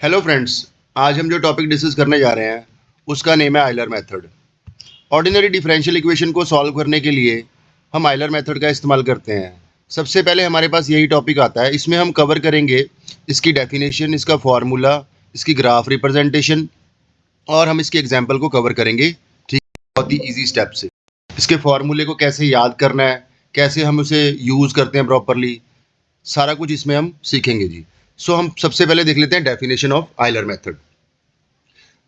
Hello friends, आज हम जो टॉपिक डिस्कस करने जा रहे हैं उसका नेम है Euler method. Ordinary differential equation को सॉल्व करने के लिए हम आयलर मेथड का इस्तेमाल करते हैं। सबसे पहले हमारे पास यही टॉपिक आता है। इसमें हम कवर करेंगे इसकी डेफिनेशन, इसका फॉर्मूला, इसकी ग्राफ रिप्रेजेंटेशन और हम इसके एग्जाम्पल को कवर करेंगे। ठीक, बहुत ही ईजी स्टेप से इसके फॉर्मूले को कैसे याद करना है, कैसे हम उसे यूज़ करते हैं प्रॉपरली, सारा कुछ इसमें हम सीखेंगे जी। सो हम सबसे पहले देख लेते हैं definition of Euler method.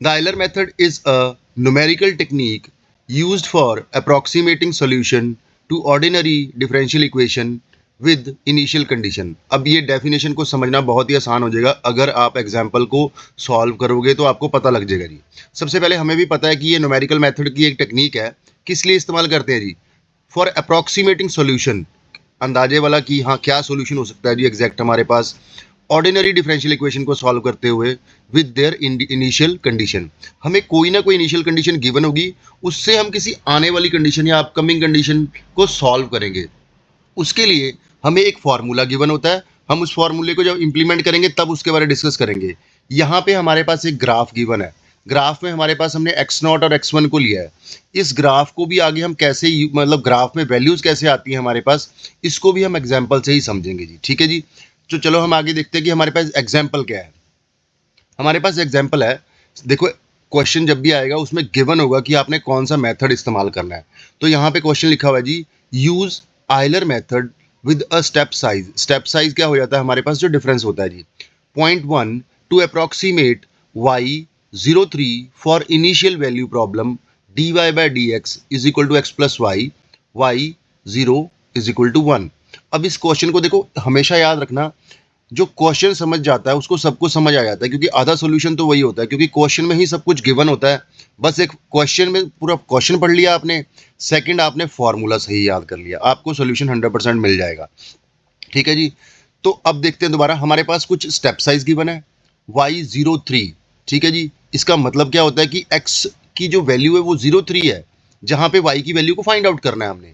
The Euler method is a numerical technique used for approximating solution to ordinary differential equation with initial condition। अब ये डेफिनेशन को समझना बहुत ही आसान हो जाएगा। अगर आप एग्जाम्पल को सॉल्व करोगे तो आपको पता लग जाएगा जी। सबसे पहले हमें भी पता है कि ये न्यूमेरिकल मेथड की एक टेक्निक है। किस लिए इस्तेमाल करते हैं जी? फॉर अप्रॉक्सीमेटिंग सोल्यूशन, अंदाजे वाला कि हाँ क्या सोल्यूशन हो सकता है जी एग्जैक्ट हमारे पास ऑर्डिनरी डिफरेंशियल इक्वेशन को सॉल्व करते हुए विद देयर इनिशियल कंडीशन। हमें कोई ना कोई इनिशियल कंडीशन गिवन होगी, उससे हम किसी आने वाली कंडीशन या अपकमिंग कंडीशन को सॉल्व करेंगे। उसके लिए हमें एक फार्मूला गिवन होता है। हम उस फार्मूले को जब इंप्लीमेंट करेंगे तब उसके बारे में डिस्कस करेंगे। यहाँ पे हमारे पास एक ग्राफ गिवन है। ग्राफ में हमारे पास हमने x0 और x1 को लिया है। इस ग्राफ को भी आगे हम कैसे मतलब ग्राफ में वैल्यूज कैसे आती हैं हमारे पास, इसको भी हम एग्जाम्पल से ही समझेंगे जी। ठीक है जी। तो चलो हम आगे देखते हैं कि हमारे पास एग्जाम्पल क्या है। हमारे पास एग्जाम्पल है, देखो क्वेश्चन जब भी आएगा उसमें गिवन होगा कि आपने कौन सा मेथड इस्तेमाल करना है। तो यहाँ पे क्वेश्चन लिखा हुआ है जी, use Euler method with a step size. Step size क्या हो जाता है हमारे पास, जो डिफरेंस होता है जी, 0.1 to approximate y03 for initial value problem dy by D X is equal to x plus Y, y0 is equal to 1। अब इस क्वेश्चन को देखो, हमेशा याद रखना, जो क्वेश्चन समझ जाता है उसको सब कुछ समझ आ जाता है, क्योंकि आधा सॉल्यूशन तो वही होता है, क्योंकि क्वेश्चन में ही सब कुछ गिवन होता है। बस एक क्वेश्चन में पूरा क्वेश्चन पढ़ लिया आपने, सेकंड आपने फॉर्मूला सही याद कर लिया, आपको सॉल्यूशन 100% मिल जाएगा। ठीक है जी। तो अब देखते हैं दोबारा, हमारे पास कुछ स्टेप साइज गिवन है y03। ठीक है जी। इसका मतलब क्या होता है कि x की जो वैल्यू है वो 03 है, जहां पे y की वैल्यू को फाइंड आउट करना है हमने।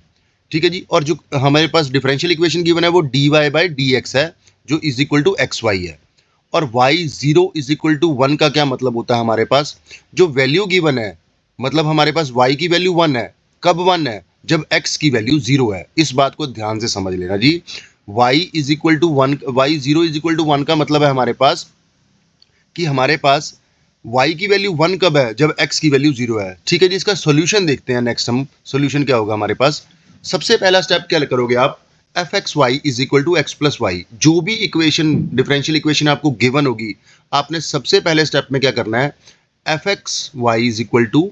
ठीक है जी। और जो हमारे पास डिफरेंशियल इक्वेशन गिवन है वो dy बाई डी एक्स है, जो is equal to X Y है। और y0 इज इक्वल टू 1 का क्या मतलब होता है हमारे पास, जो वैल्यू गिवन है, मतलब हमारे पास y की वैल्यू 1 है। कब 1 है? जब x की वैल्यू 0 है। इस बात को ध्यान से समझ लेना जी। y is equal to 1, y0 is equal to 1 का मतलब है हमारे पास कि हमारे पास y की वैल्यू 1 कब है? जब x की वैल्यू 0 है। ठीक है जी। इसका सॉल्यूशन देखते हैं। नेक्स्ट हम सॉल्यूशन क्या होगा हमारे पास। सबसे पहला स्टेप क्या करोगे आप, F x Y is equal to x plus Y. जो भी इक्वेशन, डिफरेंशियल इक्वेशन आपको गिवन होगी, आपने सबसे पहले स्टेप में क्या करना है, F x Y is equal to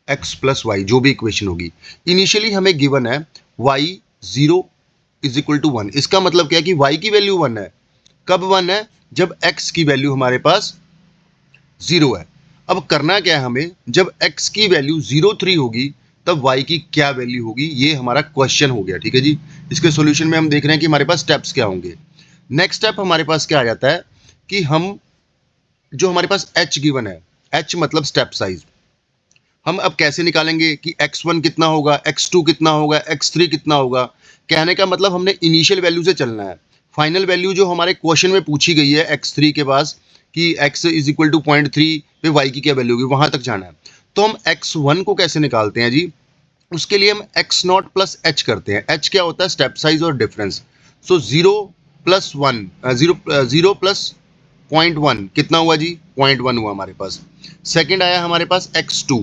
x plus Y, जो भी इक्वेशन होगी। इनिशियली हमें गिवन है वाई 0 इज इक्वल टू 1। इसका मतलब क्या है कि वाई की वैल्यू 1 है। कब 1 है? जब एक्स की वैल्यू हमारे पास 0 है। अब करना क्या है हमें, जब x की वैल्यू 03 होगी तब y की क्या वैल्यू होगी, ये हमारा क्वेश्चन हो गया। ठीक है जी। इसके सॉल्यूशन में हम देख रहे हैं कि हमारे पास स्टेप्स क्या होंगे। नेक्स्ट स्टेप हमारे पास क्या आ जाता है कि हम, जो हमारे पास h गिवन है, h मतलब स्टेप साइज, हम अब कैसे निकालेंगे कि x1 कितना होगा, x2 कितना होगा, x3 कितना होगा। कहने का मतलब हमने इनिशियल वैल्यू से चलना है। फाइनल वैल्यू जो हमारे क्वेश्चन में पूछी गई है x3 के पास, कि x इज इक्वल टू 0.3 पे y की क्या वैल्यू होगी, वहां तक जाना है। तो हम x1 को कैसे निकालते हैं जी, उसके लिए हम x0 प्लस h करते हैं। h क्या होता है? स्टेप साइज और डिफरेंस। सो 0 प्लस 1, 0 प्लस 0.1 कितना हुआ जी? 0.1 हुआ हमारे पास। सेकेंड आया हमारे पास x2,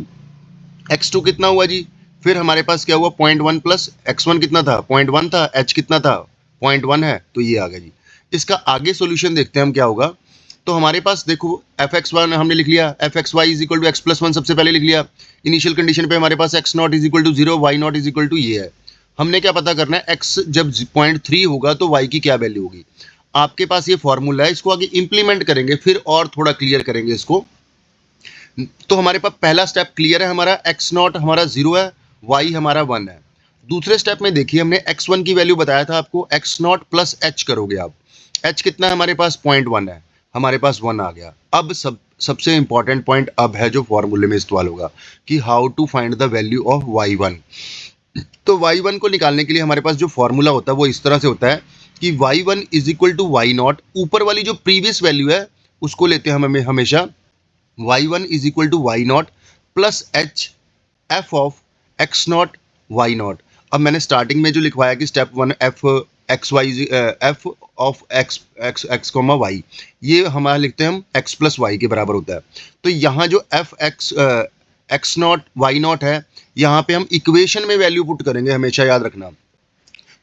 x2 कितना हुआ जी? फिर हमारे पास क्या हुआ? 0.1 प्लस x1 कितना था? 0.1 था। h कितना था? 0.1 है, तो ये आ गया जी। इसका आगे सॉल्यूशन देखते हैं हम क्या होगा। तो हमारे पास देखो, एफ एक्स वन हमने लिख लिया, f x Y is equal to x plus 1 सबसे पहले लिख लिया। इनिशियल कंडीशन पे हमारे पास x naught is equal to 0, y naught is equal to ये है। हमने क्या पता करना है, एक्स जब 0.3 होगा तो वाई की क्या वैल्यू होगी। आपके पास ये फॉर्मूला है, इसको आगे इंप्लीमेंट करेंगे, फिर और थोड़ा क्लियर करेंगे इसको। तो हमारे पास पहला स्टेप क्लियर है हमारा, एक्स नॉट हमारा 0 है, वाई हमारा 1 है। दूसरे स्टेप में देखिए, हमने x1 की वैल्यू बताया था आपको, x नॉट प्लस h करोगे आप। h कितना है हमारे पास? 0.1 है, हमारे पास 1 आ गया। अब सबसे इंपॉर्टेंट पॉइंट अब है जो फॉर्मूले में इस्तेमाल होगा, कि how to find the value of y1। तो y1 को निकालने के लिए हमारे पास जो फॉर्मूला होता है वो इस तरह से होता है कि y1 is equal to Y naught, ऊपर वाली जो प्रीवियस वैल्यू है उसको लेते हैं हम हमेशा y1 is equal to Y naught plus h f of x naught y naught. अब मैंने स्टार्टिंग में जो लिखवाया कि step 1 f x y f of x x x comma y, ये हमारा लिखते हैं हम एक्स प्लस वाई के बराबर होता है। तो यहाँ जो f x x naught y naught है, यहाँ पे हम इक्वेशन में वैल्यू पुट करेंगे, हमेशा याद रखना।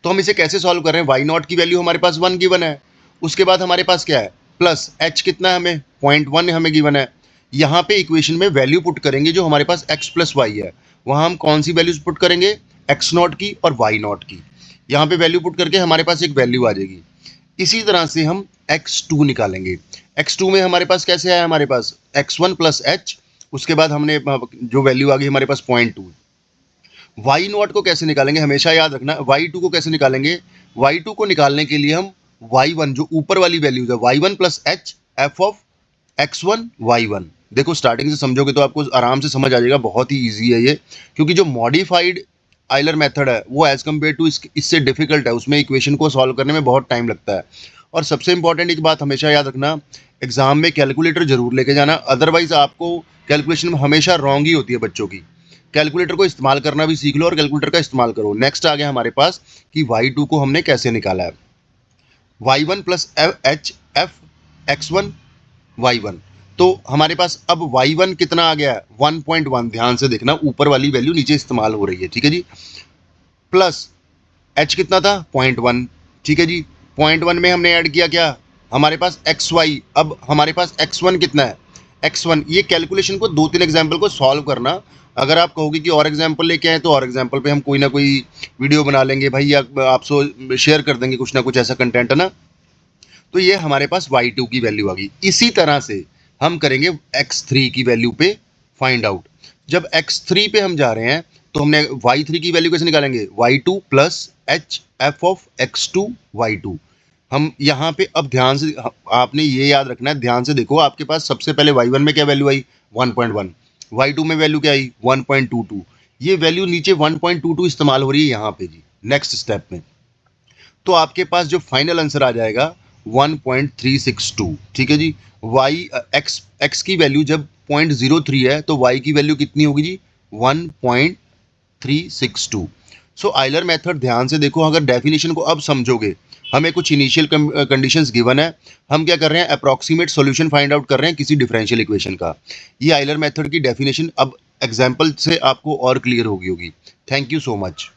तो हम इसे कैसे सॉल्व कर रहे हैं, वाई नॉट की वैल्यू हमारे पास 1 गिवन है, उसके बाद हमारे पास क्या है प्लस एच कितना है हमें 0.1 हमें गिवन है। यहाँ पे इक्वेशन में वैल्यू पुट करेंगे जो हमारे पास एक्स प्लस वाई है, वहाँ हम कौन सी वैल्यूज पुट करेंगे, एक्स नॉट की और वाई नॉट की। यहाँ पे वैल्यू पुट करके हमारे पास एक वैल्यू आ जाएगी। इसी तरह से हम x2 निकालेंगे। x2 में हमारे पास कैसे आया, हमारे पास x1 प्लस एच, उसके बाद हमने जो वैल्यू आ गई हमारे पास 0.2। वाई नॉट को कैसे निकालेंगे, हमेशा याद रखना, y2 को कैसे निकालेंगे, y2 को निकालने के लिए हम y1 जो ऊपर वाली वैल्यूज है y1 plus h f of x1 y1। देखो स्टार्टिंग से समझोगे तो आपको आराम से समझ आ जाएगा, बहुत ही ईजी है ये, क्योंकि जो मॉडिफाइड आइलर मेथड है वो एज कम्पेयर टू इससे डिफिकल्ट है, उसमें इक्वेशन को सॉल्व करने में बहुत टाइम लगता है। और सबसे इंपॉर्टेंट एक बात हमेशा याद रखना, एग्जाम में कैलकुलेटर जरूर लेके जाना, अदरवाइज आपको कैलकुलेशन में हमेशा रॉन्ग ही होती है बच्चों की। कैलकुलेटर को इस्तेमाल करना भी सीख लो और कैलकुलेटर का इस्तेमाल करो। नेक्स्ट आ गया हमारे पास कि y2 को हमने कैसे निकाला है, y1 plus h F x1 y1। तो हमारे पास अब y1 कितना आ गया है 1.1, ध्यान से देखना ऊपर वाली वैल्यू नीचे इस्तेमाल हो रही है, ठीक है जी, प्लस h कितना था 0.1, ठीक है जी। 0.1 में हमने ऐड किया क्या, हमारे पास xy, अब हमारे पास x1 कितना है x1। ये कैलकुलेशन को 2-3 एग्जाम्पल को सॉल्व करना, अगर आप कहोगे कि और एग्जाम्पल लेके आए तो और एग्जाम्पल पे हम कोई ना कोई वीडियो बना लेंगे भाई, या आपसे शेयर कर देंगे कुछ ना कुछ ऐसा कंटेंट है ना। तो ये हमारे पास y2 की वैल्यू आ गई। इसी तरह से हम करेंगे x3 की वैल्यू पे फाइंड आउट। जब x3 पे हम जा रहे हैं तो हमने y3 की वैल्यू कैसे निकालेंगे, y2 plus h f of x2 y2। हम यहाँ पे अब ध्यान से आपने ये याद रखना है, ध्यान से देखो, आपके पास सबसे पहले y1 में क्या वैल्यू आई 1.1, y2 में वैल्यू क्या आई 1.22, ये वैल्यू नीचे 1.22 इस्तेमाल हो रही है यहाँ पे जी नेक्स्ट स्टेप में। तो आपके पास जो फाइनल आंसर आ जाएगा 1.362, ठीक है जी। x की वैल्यू जब 0.03 है तो y की वैल्यू कितनी होगी जी 1.362। सो आइलर मेथड ध्यान से देखो, अगर डेफिनेशन को अब समझोगे, हमें कुछ इनिशियल कंडीशंस गिवन है, हम क्या कर रहे हैं अप्रॉक्सीमेट सॉल्यूशन फाइंड आउट कर रहे हैं किसी डिफरेंशियल इक्वेशन का। ये आइलर मेथड की डेफिनेशन अब एग्जाम्पल से आपको और क्लियर होगी। Thank you so much.